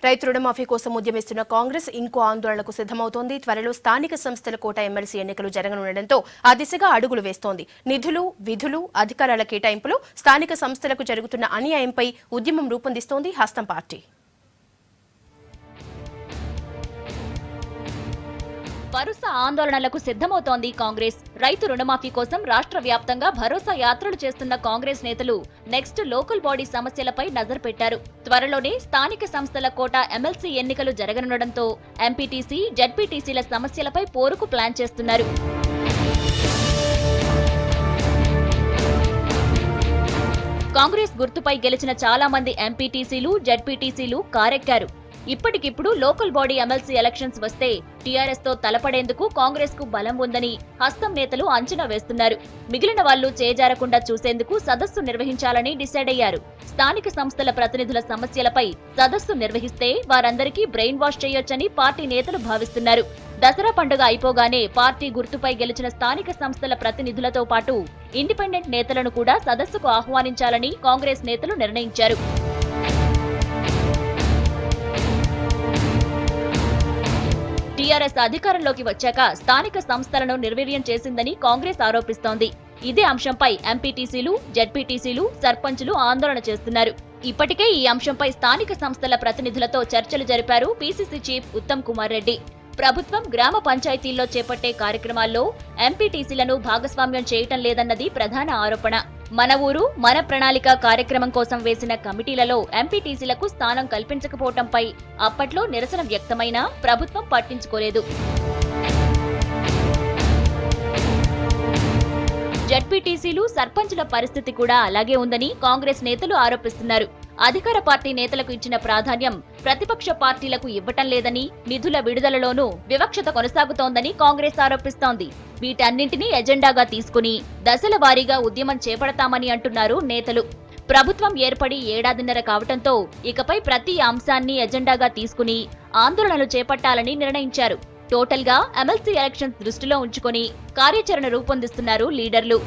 రైతు రుణమాఫీ కోసం ఉద్యమిస్తున్న కాంగ్రెస్ ఇంకో ఆందోళనకు సిద్ధమవుతోంది. త్వరలో స్థానిక సంస్థల కోట ఎమ్మెల్సీ ఎన్నికలు జరగనుండటంతో ఆ దిశగా అడుగులు వేస్తోంది. నిధులు, విధులు, అధికారాల కేటాయింపులో స్థానిక సంస్థలకు జరుగుతున్న అన్యాయంపై ఉద్యమం రూపొందిస్తోంది హస్తం పార్టీ. వరుస ఆందోళనలకు సిద్ధమవుతోంది కాంగ్రెస్. రైతు రుణమాఫీ కోసం రాష్ట్ర వ్యాప్తంగా భరోసా యాత్రలు చేస్తున్న కాంగ్రెస్ నేతలు నెక్స్ట్ లోకల్ బాడీ సమస్యలపై నజరు పెట్టారు. త్వరలోనే స్థానిక సంస్థల కోట ఎమ్మెల్సీ ఎన్నికలు జరగనుండటంతో ఎంపీటీసీ, జెడ్పీటీసీల సమస్యలపై పోరుకు ప్లాన్ చేస్తున్నారు. కాంగ్రెస్ గుర్తుపై గెలిచిన చాలా మంది ఎంపీటీసీలు, జెడ్పీటీసీలు కారెక్కారు. ఇప్పటికిప్పుడు లోకల్ బాడీ ఎమ్మెల్సీ ఎలక్షన్స్ వస్తే టీఆర్ఎస్ తో తలపడేందుకు కాంగ్రెస్ కు బలం ఉందని హస్తం నేతలు అంచనా వేస్తున్నారు. మిగిలిన వాళ్లు చేజారకుండా చూసేందుకు సదస్సు నిర్వహించాలని డిసైడ్ అయ్యారు. స్థానిక సంస్థల ప్రతినిధుల సమస్యలపై సదస్సు నిర్వహిస్తే వారందరికీ బ్రెయిన్ వాష్ చేయొచ్చని పార్టీ నేతలు భావిస్తున్నారు. దసరా పండుగ అయిపోగానే పార్టీ గుర్తుపై గెలిచిన స్థానిక సంస్థల ప్రతినిధులతో పాటు ఇండిపెండెంట్ నేతలను కూడా సదస్సుకు ఆహ్వానించాలని కాంగ్రెస్ నేతలు నిర్ణయించారు. టీఆర్ఎస్ అధికారంలోకి వచ్చాక స్థానిక సంస్థలను నిర్వీర్యం చేసిందని కాంగ్రెస్ ఆరోపిస్తోంది. ఇదే అంశంపై ఎంపీటీసీలు, జెడ్పీటీసీలు, సర్పంచులు ఆందోళన చేస్తున్నారు. ఇప్పటికే ఈ అంశంపై స్థానిక సంస్థల ప్రతినిధులతో చర్చలు జరిపారు పీసీసీ చీఫ్ ఉత్తమ్ కుమార్ రెడ్డి. ప్రభుత్వం గ్రామ పంచాయతీల్లో చేపట్టే కార్యక్రమాల్లో ఎంపీటీసీలను భాగస్వామ్యం చేయటం లేదన్నది ప్రధాన ఆరోపణ. మన ఊరు మన ప్రణాళిక కార్యక్రమం కోసం వేసిన కమిటీలలో ఎంపీటీసీలకు స్థానం కల్పించకపోవటంపై అప్పట్లో నిరసన వ్యక్తమైనా ప్రభుత్వం పట్టించుకోలేదు. జెడ్పీటీసీలు, సర్పంచుల పరిస్థితి కూడా అలాగే ఉందని కాంగ్రెస్ నేతలు ఆరోపిస్తున్నారు. అధికార పార్టీ నేతలకు ఇచ్చిన ప్రాధాన్యం ప్రతిపక్ష పార్టీలకు ఇవ్వటం లేదని, నిధుల విడుదలలోనూ వివక్షత కొనసాగుతోందని కాంగ్రెస్ ఆరోపిస్తోంది. వీటన్నింటినీ ఎజెండాగా తీసుకుని దశల వారీగా ఉద్యమం చేపడతామని అంటున్నారు నేతలు. ప్రభుత్వం ఏర్పడి ఏడాదిన్నర కావటంతో ఇకపై ప్రతి అంశాన్ని ఎజెండాగా తీసుకుని ఆందోళనలు చేపట్టాలని నిర్ణయించారు. టోటల్ గా ఎమ్మెల్సీ ఎలక్షన్స్ దృష్టిలో ఉంచుకొని కార్యాచరణ రూపొందిస్తున్నారు లీడర్లు.